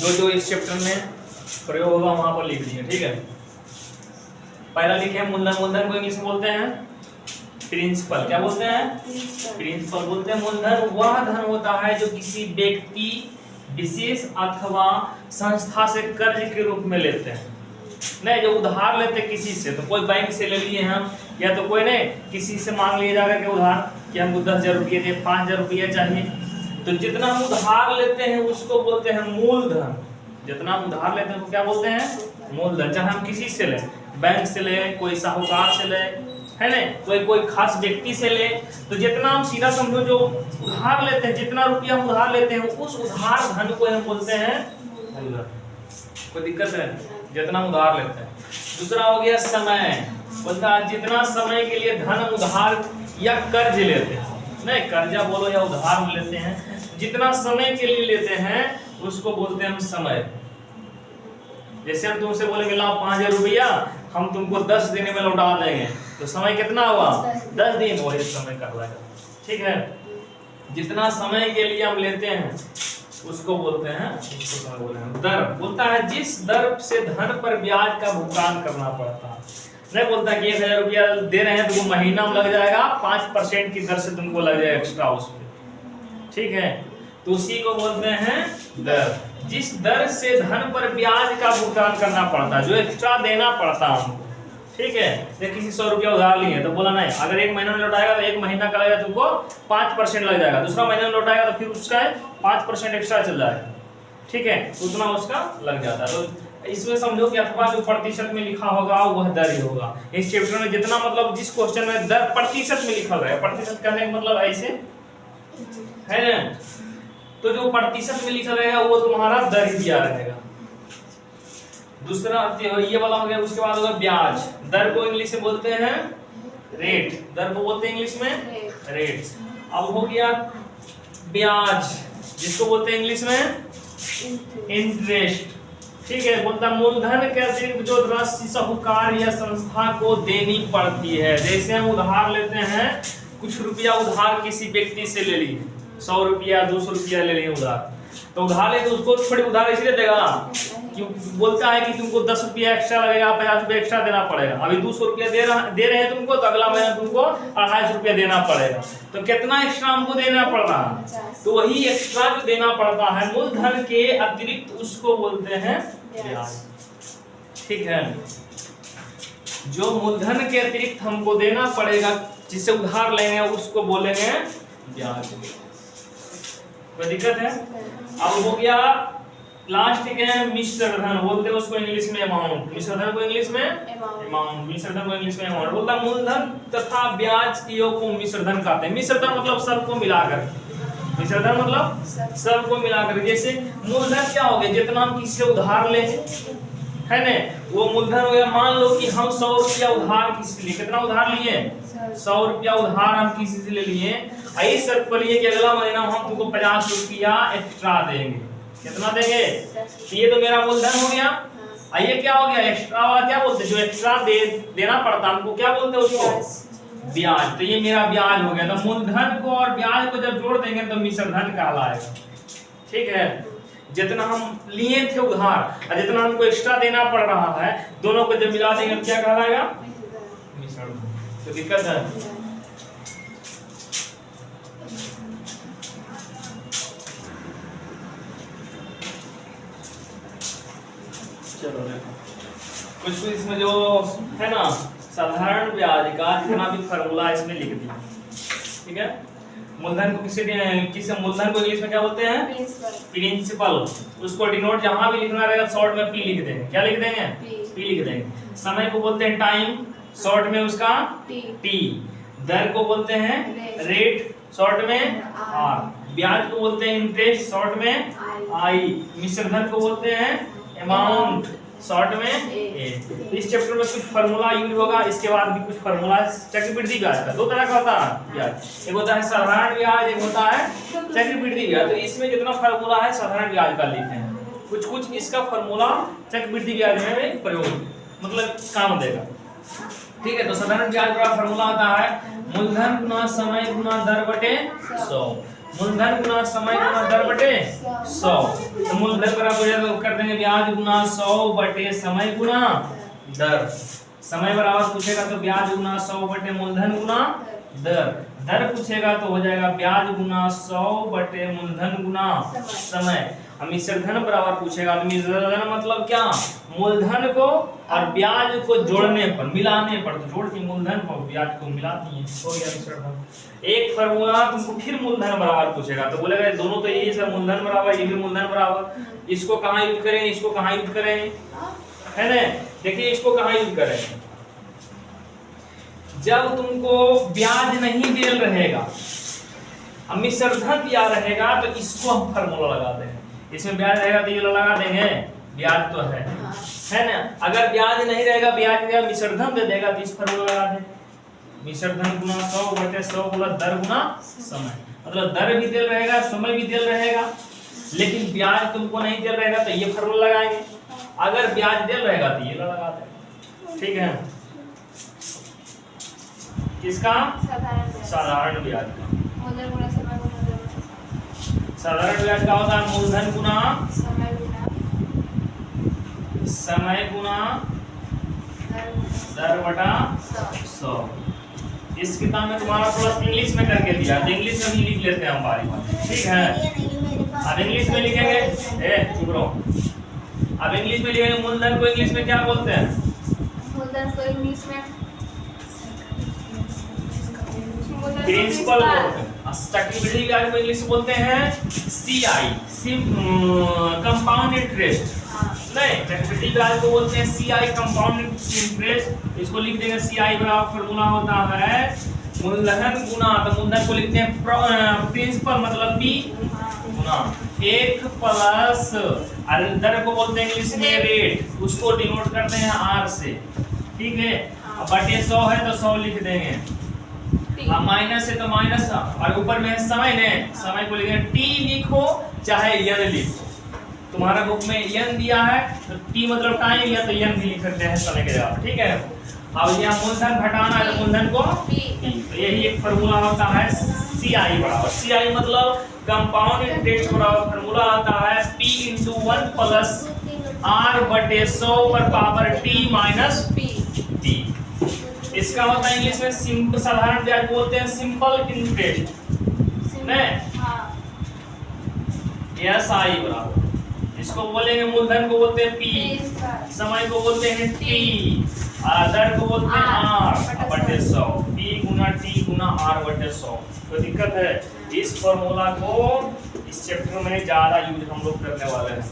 जो जो इस चैप्टर में प्रयोग होगा वहां पर लिख दिए, ठीक है। पहला लिखे हैं मूलधन। मूलधन को इंग्लिश में बोलते हैं प्रिंसिपल। क्या बोलते हैं? प्रिंसिपल बोलते हैं। मूलधन वह धन होता है जो किसी व्यक्ति विशेष अथवा संस्था से कर्ज के रूप में लेते हैं। नहीं, जो उधार लेते किसी से, तो कोई बैंक से ले लिए हम, या तो कोई ने किसी से मांग लिए जाकर के उधार कि हमको 10,000 रुपये दे, 5,000 रुपये चाहिए, तो जितना हम उधार लेते हैं उसको बोलते हैं मूलधन। जितना हम उधार लेते हैं उसको क्या बोलते हैं? मूलधन। चाहे हम किसी से ले, बैंक से ले, कोई साहूकार से ले, है ना, कोई खास व्यक्ति से ले, तो जितना हम सीधा समझो जो उधार लेते हैं, जितना रुपया हम उधार लेते हैं उस उधार धन को हम बोलते हैं मूलधन। कोई दिक्कत है? जितना उधार लेते हैं। दूसरा हो गया समय। बोलता है जितना समय के लिए धन उधार या कर्ज लेते हैं, नहीं कर्जा बोलो या उधार लेते हैं, जितना समय के लिए लेते हैं उसको बोलते हैं हम समय। जैसे हम तुमसे बोलेंगे लाओ 5,000 रुपया, हम तुमको 10 दिन में लौटा देंगे, तो समय कितना हुआ? 10 दिन, वही समय कहलाएगा, ठीक है। जितना समय के लिए हम लेते हैं उसको बोलते हैं, इसको क्या बोलते हैं? दर। बोलता है जिस दर से धन पर ब्याज का भुगतान करना पड़ता है। नहीं बोलता कि 1,000 रुपया दे रहे हैं तुमको महीना में लग जाएगा 5% की दर से तुमको लग जाएगा एक्स्ट्रा उस पर, ठीक है, तो उसी को बोलते हैं दर। जिस दर से धन पर ब्याज का भुगतान करना पड़ता है, जो एक्स्ट्रा देना पड़ता है हमको, ठीक है। जैसे किसी 100 रुपया उधार लिए तो बोला नहीं, अगर 1 महीना में लौटाएगा तो 1 महीना का लगेगा तुमको 5% लग जाएगा, दूसरा महीना में लौटाएगा तो फिर उसका 5% एक्स्ट्रा चल जाएगा, ठीक है, उतना उसका लग जाता है। तो इसमें समझो कि अथवा जो प्रतिशत में लिखा होगा वह दर ही होगा। इस चैप्टर में जितना मतलब जिस क्वेश्चन में दर प्रतिशत में लिखा है, प्रतिशत कहने का मतलब ऐसे है ना, तो जो प्रतिशत में लिखा रहेगा वो तुम्हारा दर ही दिया रहेगा। दूसरा ये वाला हो गया। उसके बाद होगा ब्याज। दर को इंग्लिश में बोलते हैं रेट। दर को बोलते हैं इंग्लिश में रेट। अब हो गया ब्याज, जिसको बोलते हैं इंग्लिश में इंटरेस्ट, ठीक है। बोलता मूलधन के अतिरिक्त जो राशि साहूकार या संस्था को देनी पड़ती है। जैसे हम उधार लेते हैं, कुछ रुपया उधार किसी व्यक्ति से ले लिए, 100 रुपया 200 रुपया ले लिए उधार, तो उधार ले तो उसको थोड़ी उधार इसलिए देगा क्यों? बोलता है कि तुमको 10 रुपया एक्स्ट्रा लगेगा, 50 रुपया एक्स्ट्रा देना पड़ेगा। अभी 200 रुपया दे रहे हैं तुमको, तो अगला महीना तुमको 250 रुपया देना पड़ेगा। तो कितना एक्स्ट्रा हमको देना पड़ रहा है? तो वही एक्स्ट्रा जो देना पड़ता है मूलधन के अतिरिक्त, उसको बोलते हैं ब्याज, ठीक है। जो मूलधन के अतिरिक्त हमको देना पड़ेगा, जिससे उधार लेंगे, उसको बोलेंगे ब्याज। कोई दिक्कत है? अब हो गया लास्ट के मिश्र धन, बोलते हैं उसको इंग्लिश में अमाउंट। मिश्र धन को इंग्लिश में अमाउंट। मिश्र धन को इंग्लिश में अमाउंट। बोलता मूलधन तथा ब्याज की योग को मिश्र धन कहते हैं। मिश्र धन मतलब सबको मिलाकर, मिश्र धन मतलब सबको मिलाकर। जैसे मूलधन क्या हो गया? जितना हम किसी से उधार ले, है ना, वो मूलधन हो गया। मान लो कि हम 100 रुपया उधार किसी से लिए, कितना उधार लिए? 100 रुपया उधार हम किसी से ले लिए, आई शर्त पर लिए कि अगला महीना हम तुमको 50 रुपया एक्स्ट्रा देंगे। कितना देंगे? ये तो मेरा मूलधन हो गया। ये क्या हो गया? एक्स्ट्रा वाला क्या बोलते हैं? जो एक्स्ट्रा देना पड़ता हमको, क्या बोलते हैं उसको? ब्याज। तो ये मेरा ब्याज हो गया। तो मूलधन को और ब्याज को जब जोड़ देंगे तो मिश्र धन कहलाएगा, ठीक है। जितना हम लिए थे उधार और जितना हमको एक्स्ट्रा देना पड़ रहा है, दोनों को जब मिला देंगे तो क्या कहलाएगा? मिश्र धन। तो दिक्कत है? चलो देखो, कुछ इसमें जो है ना साधारण ब्याज का जितना भी फॉर्मूला इसमें लिख दिया, ठीक है। मूलधन को किसी मूलधन को इंग्लिश में क्या बोलते हैं? प्रिंसिपल। उसको डिनोट जहां भी लिखना रहेगा शॉर्ट में पी लिख देंगे। क्या लिख देंगे? पी लिख देंगे। समय को बोलते हैं टाइम, शॉर्ट में उसका टी। दर को बोलते हैं रेट, शॉर्ट में आर। ब्याज को बोलते हैं इंटरेस्ट, शॉर्ट में आई। मिश्र धन को बोलते हैं अमाउंट, शॉर्ट में ए। इस चैप्टर में कुछ फार्मूला यूज होगा, इसके बाद भी कुछ फार्मूला चक्रवृद्धि ब्याज का। 2 तरह का होता है ब्याज, एक होता है साधारण ब्याज, एक होता है चक्रवृद्धि ब्याज। तो इसमें जितना फार्मूला है साधारण ब्याज का लिखे हैं, कुछ कुछ इसका फार्मूला चक्रवृद्धि ब्याज में प्रयोग मतलब काम देगा, ठीक है। तो साधारण ब्याज का फार्मूला होता है मूलधन गुना समय गुना दर बटे 100। मूलधन गुना समय गुना दर बटे 100। तो मूलधन बराबर हो जाएगा, कर देंगे ब्याज गुना 100 बटे समय गुना दर। समय बराबर पूछेगा तो ब्याज गुना 100 बटे मूलधन गुना दर। दर पूछेगा तो हो जाएगा ब्याज गुना 100 बटे मूलधन गुना समय। अब मिश्र धन बराबर पूछेगा तो मिश्र धन मतलब क्या, मूलधन को और ब्याज को जोड़ने पर, मिलाने पर, तो जोड़ के मूलधन को ब्याज को मिलाती है, हो गया मिश्र धन। एक फॉर्मूला तुमको फिर मूलधन बराबर पूछेगा तो बोलेगा दोनों तो यही है, मूलधन बराबर, ये भी मूलधन बराबर, इसको कहाँ यूज करें, इसको कहाँ यूज करें, है ना। देखिए इसको कहाँ यूज करें, जब तुमको ब्याज नहीं दिया रहेगा, अब मिश्र धन दिया रहेगा तो इसको हम फार्मूला लगाते हैं। इसमें ब्याज रहेगा तो ये लगा देंगे, ब्याज तो है ना। अगर ब्याज नहीं रहेगा, ब्याज दिया मिश्र धन दे देगा तो इस फार्मूला लगा दें, मिश्र धन गुना 100 बटे 100 गुना दर गुना समय। मतलब दर भी दिया रहेगा, समय भी दिया रहेगा, लेकिन ब्याज तुमको नहीं दिया रहेगा तो ये फार्मूला लगाएंगे। अगर ब्याज दिया रहेगा तो ये लगा दें, ठीक है। किसका, साधारण ब्याज का। साधारण ब्याज का होता है मूलधन गुना समय गुना दर बटा 100। इस किताब में तुम्हारा थोड़ा इंग्लिश में करके दिया, तो इंग्लिश में भी लिख लेते हैं हम बारी बारी, ठीक है। अब इंग्लिश में लिखेंगे, चुप रहो। अब इंग्लिश में लिखेंगे मूलधन को इंग्लिश में क्या बोलते हैं, मूलधन को इंग्लिश में प्रिंसिपल बोलते हैं। चक्रवृद्धि ब्याज को इंग्लिश में बोलते हैं सीआई, कंपाउंड इंटरेस्ट। नहीं, चक्रवृद्धि ब्याज को बोलते हैं सीआई, कंपाउंड इंटरेस्ट। इसको लिख देंगे सीआई बराबर फार्मूला होता है मूलधन गुना, तो मूलधन को लिखते हैं प्रिंसिपल मतलब पी गुना 1 प्लस, दर को बोलते हैं इंग्लिश में रेट, उसको डिनोट करते हैं आर से, ठीक है। बटे 100 है तो 100 लिख देंगे, माइनस है तो माइनस, और ऊपर में समय ने, समय को लिखेंगे टी लिखो चाहे एन लिखो। तुम्हारा बुक में एन दिया है तो टी मतलब टाइम, या तो एन भी लिख सकते हैं समय के जवाब, ठीक है। अब यहाँ मूलधन घटाना है तो मूलधन को पी, तो यही एक फार्मूला होता है सीआई बराबर, सीआई मतलब कंपाउंड इंटरेस्ट बराबर फार्मूला आता है पी इंटू 1 प्लस आर बटे 100 पर पावर टी माइनस पी। इसका होता है इंग्लिश में सिंपल, साधारण ब्याज बोलते हैं सिंपल इंटरेस्ट, एस आई बराबर। इसको बोलेंगे मूलधन को बोलते हैं पी, समय को बोलते हैं टी, और दर को बोलते हैं आर बटे 100, पी गुना टी गुना आर बटे 100। तो दिक्कत है, इस फॉर्मूला को इस चैप्टर में ज्यादा यूज हम लोग करने वाले हैं।